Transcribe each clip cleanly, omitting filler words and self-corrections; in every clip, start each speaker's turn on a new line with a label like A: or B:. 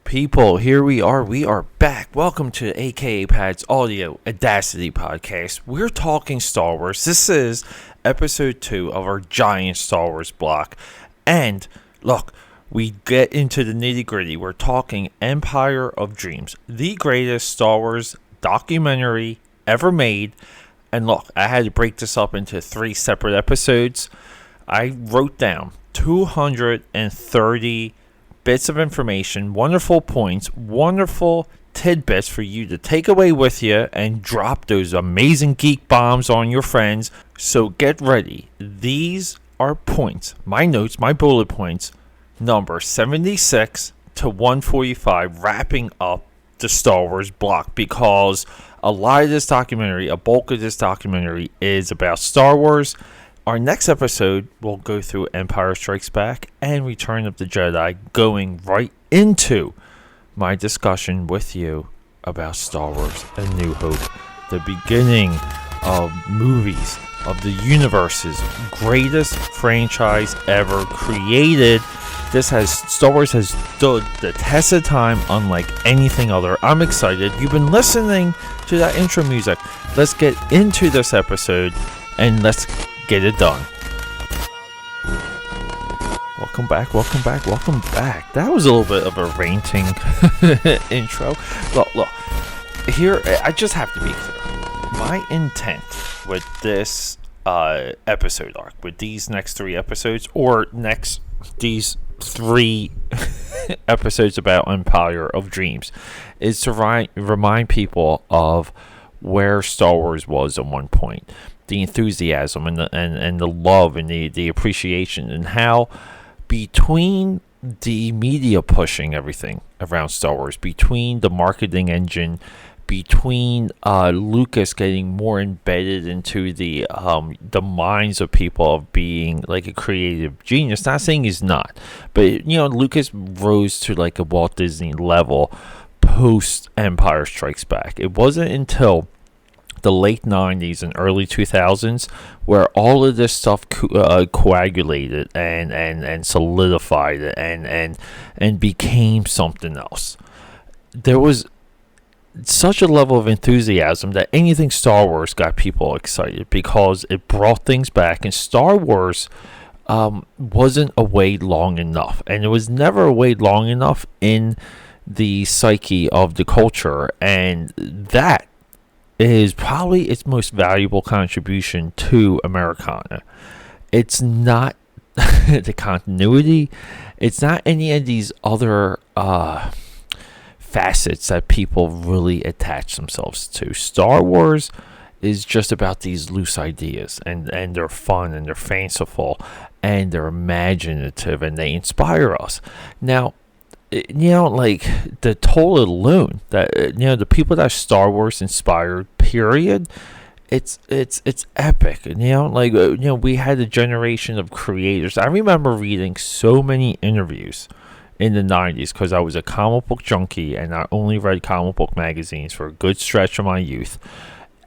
A: People, here we are. We are back. Welcome to AKAPAD's Audio Audacity Podcast. We're talking Star Wars. This is episode 2 of our giant Star Wars block. And look, we get into the nitty gritty. We're talking Empire of Dreams, the greatest Star Wars documentary ever made. And look, I had to break this up into 3 separate episodes. I wrote down 230 bits of information, wonderful points, wonderful tidbits for you to take away with you and drop those amazing geek bombs on your friends. So get ready. These are points, my notes, my bullet points, number 76 to 145, wrapping up the Star Wars block, because a lot of this documentary, a bulk of this documentary is about Star Wars. Our next episode will go through Empire Strikes Back and Return of the Jedi, going right into my discussion with you about Star Wars A New Hope, the beginning of movies, of the universe's greatest franchise ever created. Star Wars has stood the test of time unlike anything other. I'm excited. You've been listening to that intro music. Let's get into this episode and let's get it done. Welcome back. That was a little bit of a ranting intro. Look, here, I just have to be clear. My intent with this episode arc, with these next 3 episodes, or these 3 episodes about Empire of Dreams, is to remind people of where Star Wars was at one point. The enthusiasm and the love and the appreciation, and how between the media pushing everything around Star Wars, between the marketing engine, between Lucas getting more embedded into the minds of people of being like a creative genius. Not saying he's not, but Lucas rose to like a Walt Disney level post Empire Strikes Back. It wasn't until the late 90s and early 2000s where all of this stuff coagulated and solidified and became something else. There was such a level of enthusiasm that anything Star Wars got people excited, because it brought things back, and Star Wars wasn't away long enough, and it was never away long enough in the psyche of the culture, and that is probably its most valuable contribution to Americana. It's not the continuity. It's not any of these other facets that people really attach themselves to. Star Wars is just about these loose ideas, and they're fun, and they're fanciful, and they're imaginative, and they inspire us. Now, like the total alone that the people that Star Wars inspired, period, it's epic. We had a generation of creators. I remember reading so many interviews in the 90s, because I was a comic book junkie and I only read comic book magazines for a good stretch of my youth.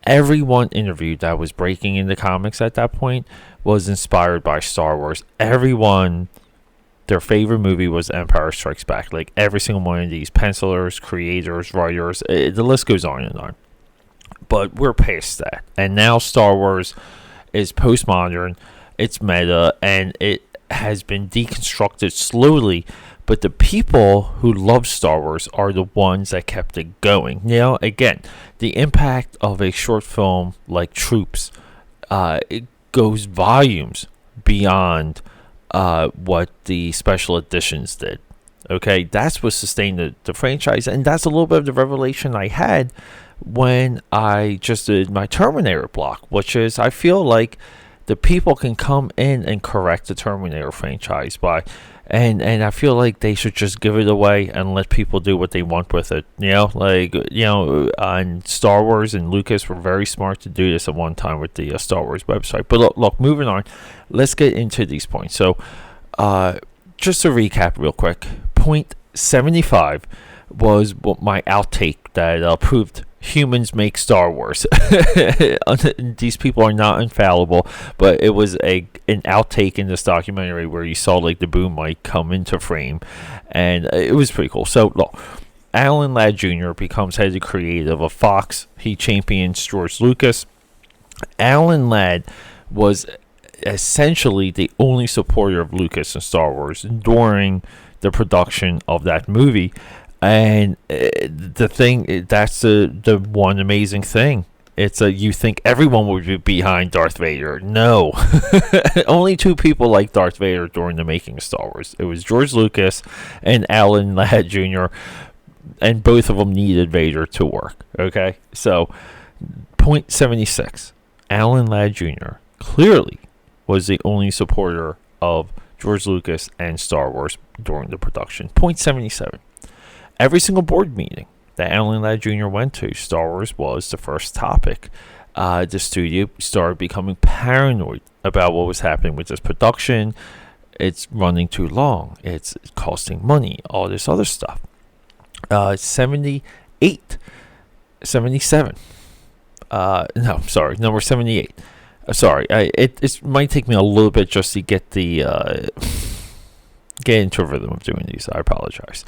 A: Everyone interviewed that was breaking into comics at that point was inspired by Star Wars. Everyone, their favorite movie was Empire Strikes Back. Like every single one of these pencilers, creators, writers, the list goes on and on. But we're past that. And now Star Wars is postmodern, it's meta, and it has been deconstructed slowly. But the people who love Star Wars are the ones that kept it going. Again, the impact of a short film like Troops, it goes volumes beyond what the special editions did. Okay, that's what sustained the franchise, and that's a little bit of the revelation I had when I just did my Terminator block, which is I feel like the people can come in and correct the Terminator franchise and I feel like they should just give it away and let people do what they want with it. And Star Wars and Lucas were very smart to do this at one time with the Star Wars website. But look, moving on, let's get into these points. So, just to recap real quick, point 75 was my outtake that proved humans make Star Wars. These people are not infallible, but it was an outtake in this documentary where you saw like the boom mic come into frame, and it was pretty cool. So look, Alan Ladd Jr. becomes head of creative of Fox. He champions George Lucas. Alan Ladd was essentially the only supporter of Lucas and Star Wars during the production of that movie. And the thing, that's the one amazing thing. You think everyone would be behind Darth Vader. No. Only two people liked Darth Vader during the making of Star Wars. It was George Lucas and Alan Ladd Jr., and both of them needed Vader to work. Okay? So, point 76. Alan Ladd Jr. clearly was the only supporter of George Lucas and Star Wars during the production. Point 77. Every single board meeting that Alan Ladd Jr. went to, Star Wars was the first topic. The studio started becoming paranoid about what was happening with this production. It's running too long. It's costing money. All this other stuff. 78. 77. No, sorry. Number 78. Sorry. It might take me a little bit just to get into a rhythm of doing these. I apologize.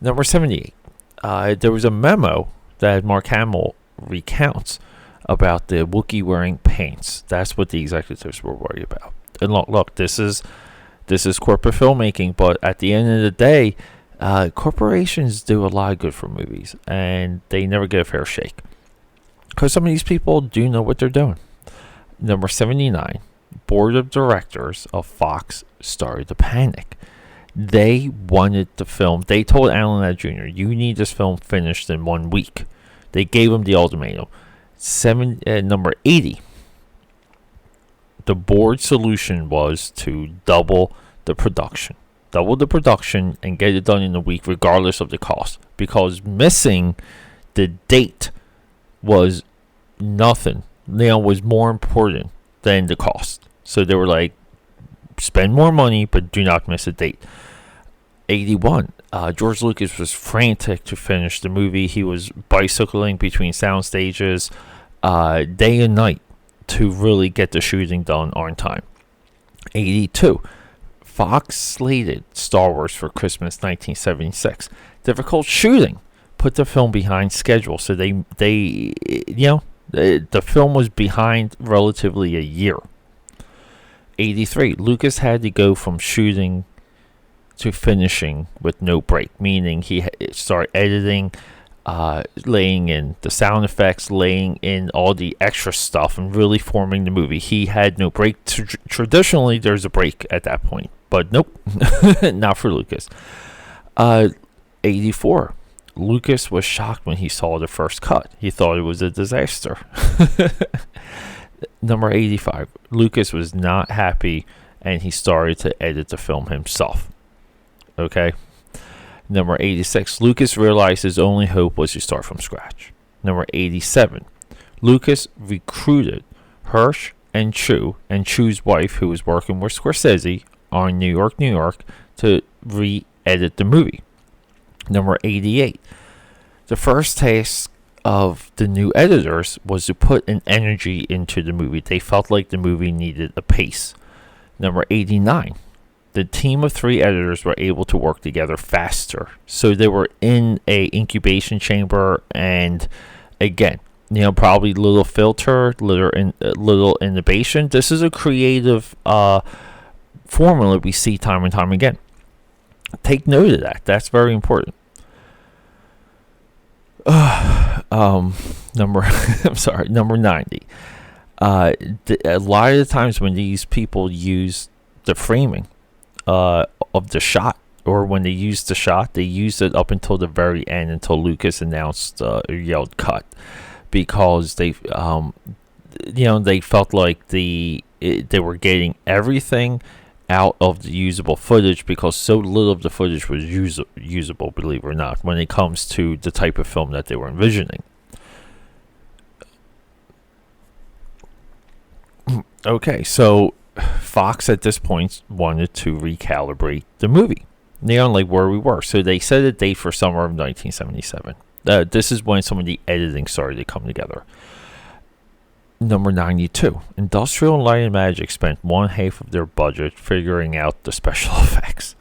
A: Number 78. There was a memo that Mark Hamill recounts about the Wookiee wearing pants. That's what the executives were worried about. And look, this is corporate filmmaking, but at the end of the day, corporations do a lot of good for movies, and they never get a fair shake. Because some of these people do know what they're doing. Number 79. Board of Directors of Fox started to panic. They wanted the film. They told Alan Ladd Jr., you need this film finished in 1 week. They gave him the ultimatum. Number 80. The board solution was to double the production. Double the production and get it done in a week regardless of the cost. Because missing the date was nothing. Was more important than the cost. So they were like, spend more money, but do not miss a date. 81. George Lucas was frantic to finish the movie. He was bicycling between sound stages day and night to really get the shooting done on time. 82. Fox slated Star Wars for Christmas 1976. Difficult shooting put the film behind schedule. So the film was behind relatively a year. 83. Lucas had to go from shooting to finishing with no break, meaning he started editing, laying in the sound effects, laying in all the extra stuff, and really forming the movie. He had no break. Traditionally, there's a break at that point, but nope, not for Lucas. 84. Lucas was shocked when he saw the first cut. He thought it was a disaster. Number 85. Lucas was not happy, and he started to edit the film himself. Okay. Number 86. Lucas realized his only hope was to start from scratch. Number 87. Lucas recruited Hirsch and Chu's wife, who was working with Scorsese on New York, to re-edit the movie. Number 88. The first task of the new editors was to put an energy into the movie. They felt like the movie needed a pace. Number 89. The team of 3 editors were able to work together faster. So they were in a incubation chamber, and again, probably little filter, little innovation. This is a creative formula we see time and time again. Take note of that. That's very important. Number 90. A lot of the times when these people use the framing of the shot, or when they used the shot, they used it up until the very end, until Lucas announced yelled cut, because they felt like they were getting everything out of the usable footage, because so little of the footage was usable, believe it or not, when it comes to the type of film that they were envisioning. Okay, so Fox at this point wanted to recalibrate the movie, like where we were. So they set a date for summer of 1977. This is when some of the editing started to come together. Number 92. Industrial Light and Magic spent one half of their budget figuring out the special effects.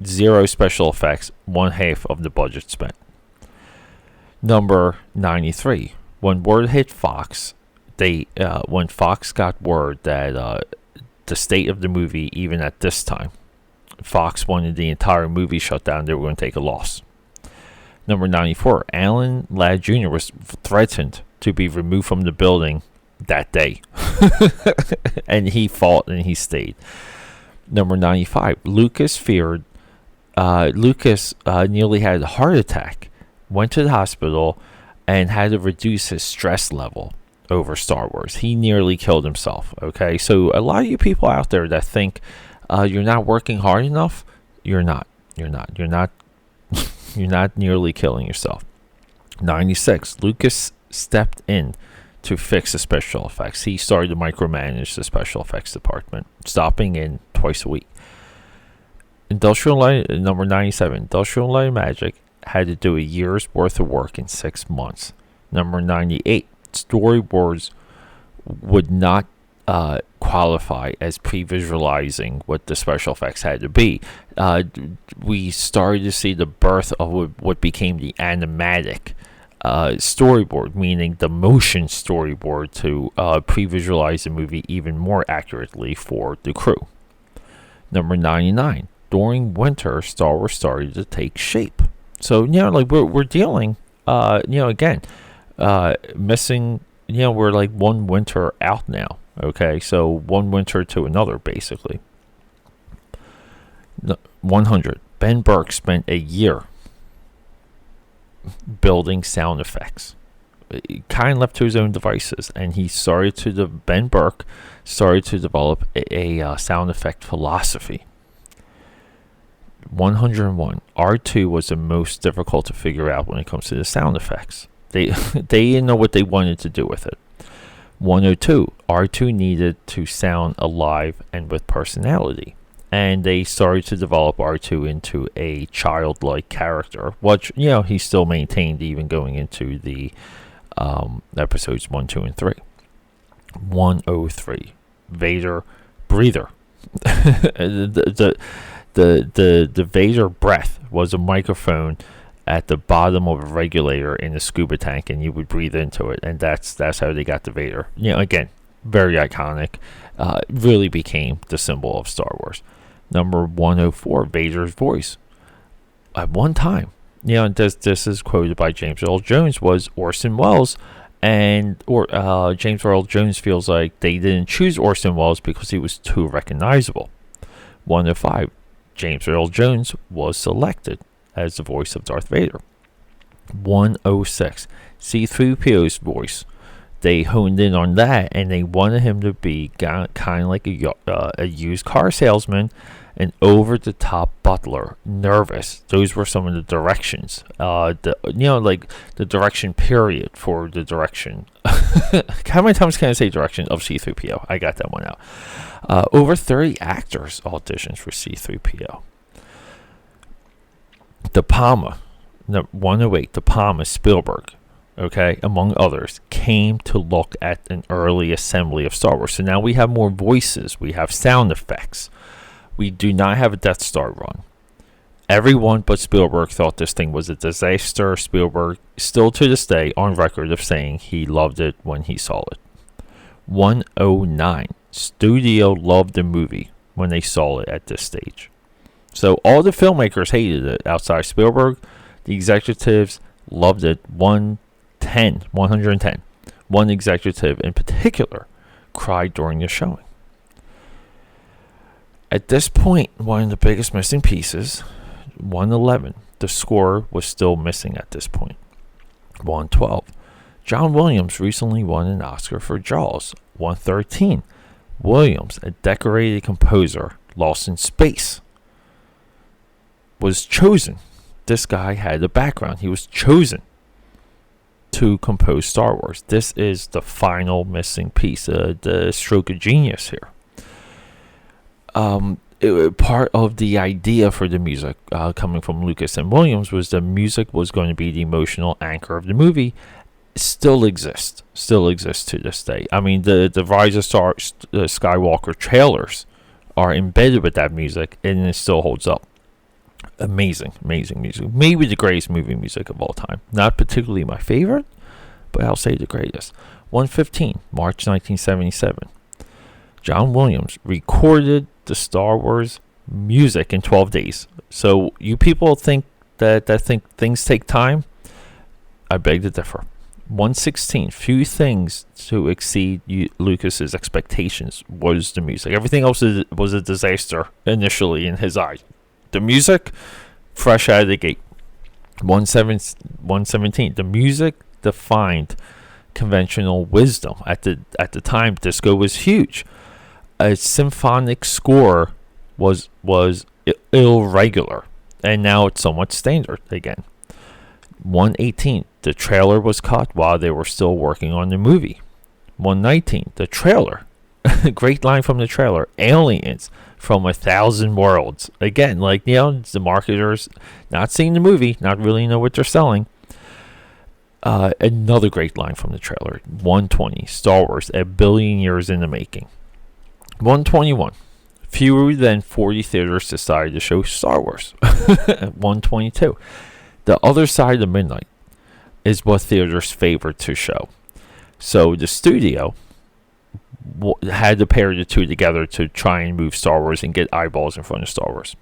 A: 0 special effects, one half of the budget spent. Number 93. When word hit Fox, when Fox got word that the state of the movie, even at this time, Fox wanted the entire movie shut down, they were going to take a loss. Number 94. Alan Ladd Jr. was threatened to be removed from the building that day. And he fought and he stayed. Number 95. Lucas nearly had a heart attack, went to the hospital, and had to reduce his stress level over Star Wars. He nearly killed himself. Okay, so a lot of you people out there that think you're not working hard enough, you're not you're not nearly killing yourself. 96. Lucas stepped in to fix the special effects. He started to micromanage the special effects department, stopping in twice a week. Number 97. Industrial Light and Magic had to do a year's worth of work in 6 months. Number 98. Storyboards would not qualify as pre-visualizing what the special effects had to be. We started to see the birth of what became the animatic storyboard, meaning the motion storyboard to pre-visualize the movie even more accurately for the crew. Number 99. During winter, Star Wars started to take shape. So, we're dealing, again, missing, we're like one winter out now. Okay, so one winter to another, basically. 100. Ben Burke spent a year building sound effects. He kind of left to his own devices, and Ben Burke started to develop a sound effect philosophy. 101. R2 was the most difficult to figure out when it comes to the sound effects. They didn't know what they wanted to do with it. 102. R2 needed to sound alive and with personality. And they started to develop R2 into a childlike character, which, he still maintained even going into the episodes 1, 2, and 3. 103. Vader breather. The Vader breath was a microphone at the bottom of a regulator in a scuba tank, and you would breathe into it, and that's how they got the Vader. Again, very iconic. Really became the symbol of Star Wars. Number 104, Vader's voice. At one time, this is quoted by James Earl Jones, was Orson Welles, James Earl Jones feels like they didn't choose Orson Welles because he was too recognizable. 105, James Earl Jones was selected as the voice of Darth Vader. 106, C-3PO's voice. They honed in on that, and they wanted him to be kind of like a used car salesman, an over-the-top butler, nervous. Those were some of the directions. The direction period for the direction. How many times can I say direction of C-3PO? I got that one out. Over 30 actors auditioned for C-3PO. De Palma, 108, De Palma, Spielberg, okay, among others, came to look at an early assembly of Star Wars. So now we have more voices, we have sound effects. We do not have a Death Star run. Everyone but Spielberg thought this thing was a disaster. Spielberg, still to this day, on record of saying he loved it when he saw it. 109, studio loved the movie when they saw it at this stage. So all the filmmakers hated it outside Spielberg. The executives loved it. 110. One executive in particular cried during the showing. At this point, one of the biggest missing pieces, 111, the score was still missing at this point. 112, John Williams recently won an Oscar for Jaws. 113, Williams, a decorated composer, Lost in Space, was chosen. This guy had a background. He was chosen to compose Star Wars. This is the final missing piece, the stroke of genius here. part of the idea for the music coming from Lucas and Williams was the music was going to be the emotional anchor of the movie. Still exists to this day. I mean, the Rise of Skywalker trailers are embedded with that music, and it still holds up. Amazing music. Maybe the greatest movie music of all time. Not particularly my favorite, but I'll say the greatest. 115, March 1977. John Williams recorded the Star Wars music in 12 days. So you people think that think things take time? I beg to differ. 116, few things to exceed Lucas's expectations was the music. Everything else was a disaster initially in his eyes. The music, fresh out of the gate. 117, the music defined conventional wisdom. At the time, disco was huge. A symphonic score was irregular, and now it's somewhat standard again. 118, the trailer was cut while they were still working on the movie. 119, the trailer, great line from the trailer, aliens from 1,000 worlds. Again, like, the marketers not seeing the movie, not really know what they're selling. Another great line from the trailer. 120, Star Wars, 1 billion years in the making. 121, fewer than 40 theaters decided to show Star Wars. 122, The Other Side of Midnight is what theaters favored to show. So the studio had to pair the two together to try and move Star Wars and get eyeballs in front of Star Wars.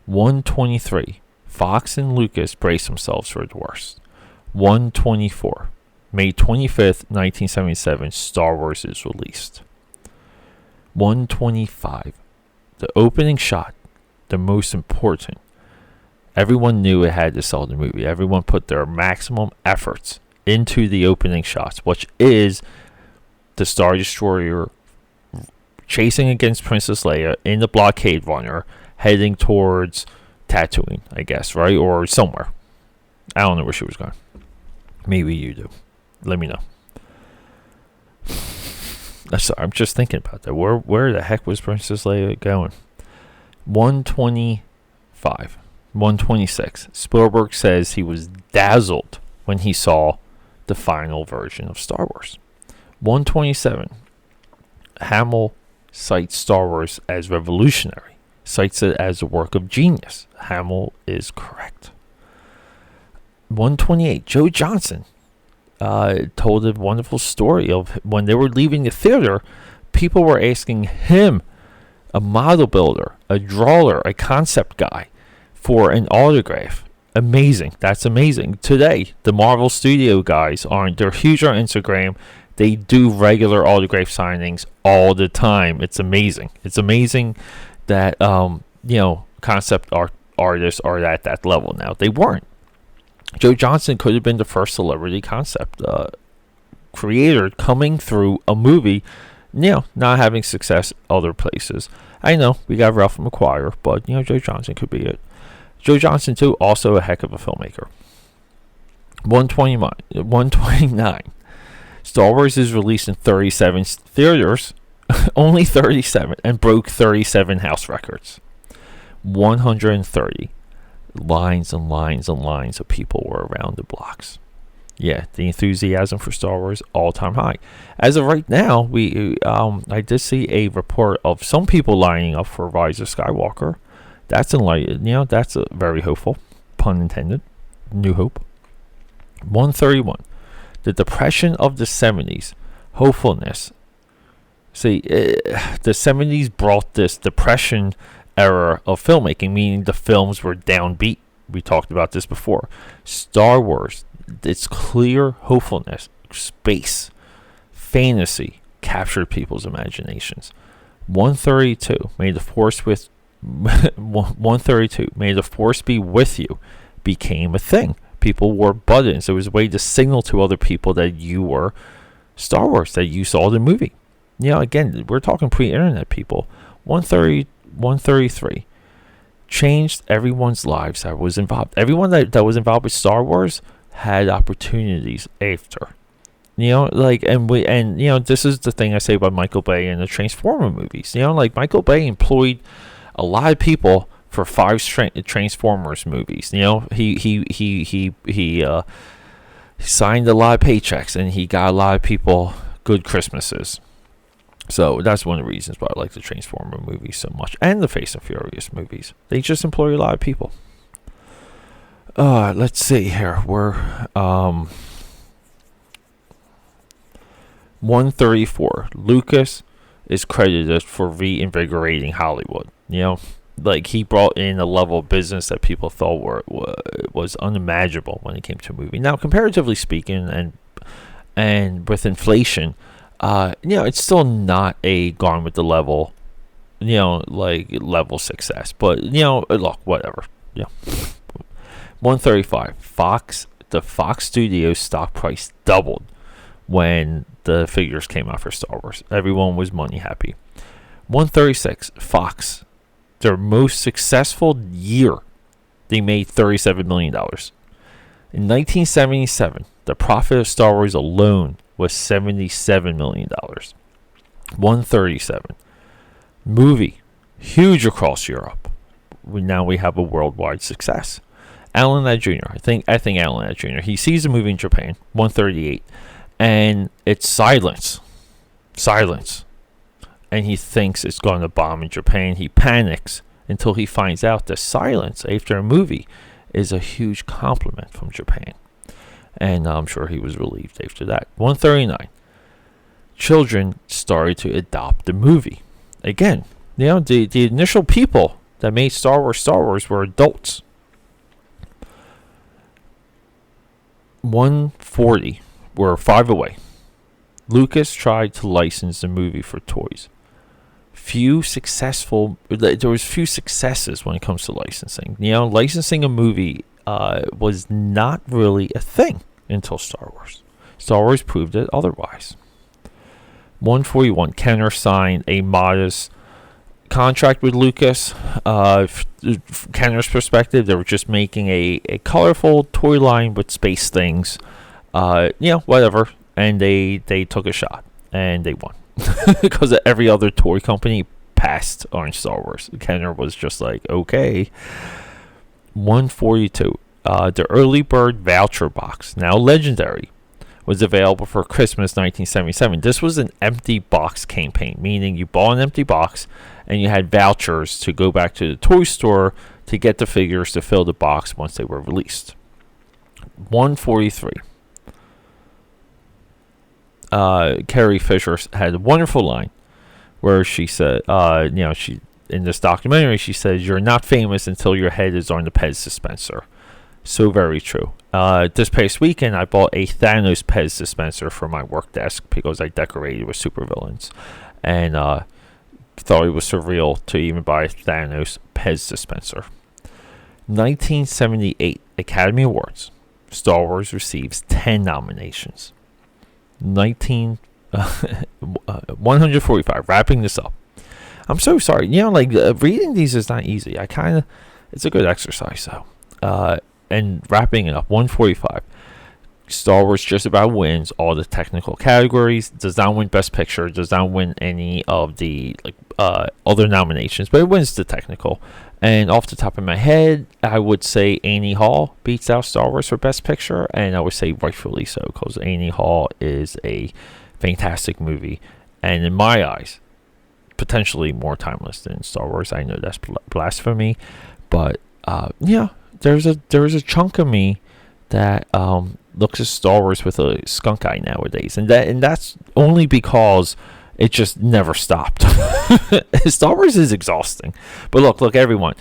A: 123, Fox and Lucas brace themselves for the worst. 124, May 25th, 1977, Star Wars is released. 125, the opening shot, the most important. Everyone knew it had to sell the movie. Everyone put their maximum efforts into the opening shots, which is the Star Destroyer chasing against Princess Leia in the blockade runner, heading towards Tatooine, I guess, right? Or somewhere. I don't know where she was going. Maybe you do. Let me know. I'm just thinking about that. Where the heck was Princess Leia going? 125. 126. Spielberg says he was dazzled when he saw the final version of Star Wars. 127. Hamill cites Star Wars as revolutionary. Cites it as a work of genius. Hamill is correct. 128. Joe Johnston told a wonderful story of when they were leaving the theater, people were asking him, a model builder, a drawer, a concept guy, for an autograph. Amazing. That's amazing. Today, the Marvel Studio guys they're huge on Instagram. They do regular autograph signings all the time. It's amazing. It's amazing that, concept artists are at that level now. They weren't. Joe Johnston could have been the first celebrity concept creator coming through a movie, not having success other places. I know we got Ralph McQuire, but Joe Johnston could be it. Joe Johnston too, also a heck of a filmmaker. 129. Star Wars is released in 37 theaters, only 37, and broke 37 house records. 130. Lines and lines and lines of people were around the blocks. Yeah, the enthusiasm for Star Wars all-time high. As of right now, I did see a report of some people lining up for Rise of Skywalker. That's enlightened. That's very hopeful. Pun intended. New hope. 131. The depression of the 70s. Hopefulness. See, the 70s brought this depression era of filmmaking, meaning the films were downbeat. We talked about this before. Star Wars, its clear hopefulness, space, fantasy captured people's imaginations. 132, may the force with 132, may the force be with you, became a thing. People wore buttons. It was a way to signal to other people that you were Star Wars, that you saw the movie. Again, we're talking pre-internet people. 133 changed everyone's lives that was involved. Everyone that was involved with Star Wars had opportunities after. This is the thing I say about Michael Bay and the Transformer movies. Michael Bay employed a lot of people for 5 Transformers movies. You know, he signed a lot of paychecks, and he got a lot of people good Christmases. So that's one of the reasons why I like the Transformer movies so much, and the Fast and Furious movies. They just employ a lot of people. Let's see here. We're 134. Lucas is credited for reinvigorating Hollywood. You know, like he brought in a level of business that people thought was unimaginable when it came to a movie. Now, comparatively speaking, and with inflation, it's still not a Gone with the level, level success. But look, whatever. 135. The Fox Studios stock price doubled when the figures came out for Star Wars. Everyone was money happy. 136. Fox, their most successful year, they made $37 million. In 1977, the profit of Star Wars alone was $77 million. 137. Movie, huge across Europe. Now we have a worldwide success. Alan Ladd Jr. I think Alan Ladd Jr. He sees a movie in Japan. 138. And it's silence, and he thinks it's going to bomb in Japan. He panics until he finds out that silence after a movie is a huge compliment from Japan, and I'm sure he was relieved after that. 139. Children started to adopt the movie. Again, the initial people that made Star Wars were adults. 140. We're 5 away. Lucas tried to license the movie for toys. There was few successes when it comes to licensing. Licensing a movie was not really a thing until Star Wars. Star Wars proved it otherwise. 141. Kenner signed a modest contract with Lucas. Kenner's perspective, they were just making a colorful toy line with space things. Whatever, and they took a shot and they won because every other toy company passed on Star Wars. Kenner was just like, okay. 142. The early bird voucher box, now legendary, was available for Christmas 1977. This was an empty box campaign, meaning you bought an empty box and you had vouchers to go back to the toy store to get the figures to fill the box once they were released. 143. Carrie Fisher had a wonderful line where she said, she in this documentary, she says, "You're not famous until your head is on the Pez dispenser." So very true. This past weekend, I bought a Thanos Pez dispenser for my work desk because I decorated with supervillains, and thought it was surreal to even buy a Thanos Pez dispenser. 1978 Academy Awards. Star Wars receives 10 nominations. 145. Wrapping this up. I'm so sorry. Reading these is not easy. It's a good exercise though. And wrapping it up. 145. Star Wars just about wins all the technical categories. Does not win Best Picture. Does not win any of the other nominations, but it wins the technical. And off the top of my head, I would say Annie Hall beats out Star Wars for Best Picture, and I would say rightfully so, because Annie Hall is a fantastic movie, and in my eyes, potentially more timeless than Star Wars. I know that's blasphemy, but there's a chunk of me that looks at Star Wars with a skunk eye nowadays, and that's only because it just never stopped. Star Wars is exhausting. But look, everyone.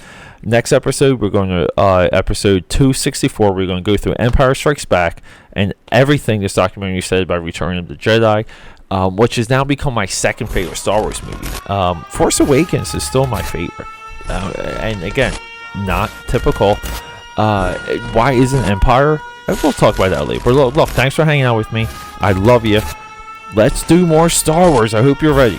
A: Next episode, we're going to, episode 264, we're going to go through Empire Strikes Back and everything this documentary said about Return of the Jedi, which has now become my second favorite Star Wars movie. Force Awakens is still my favorite. And again, not typical. Why isn't Empire? We'll talk about that later. But look, thanks for hanging out with me. I love you. Let's do more Star Wars. I hope you're ready.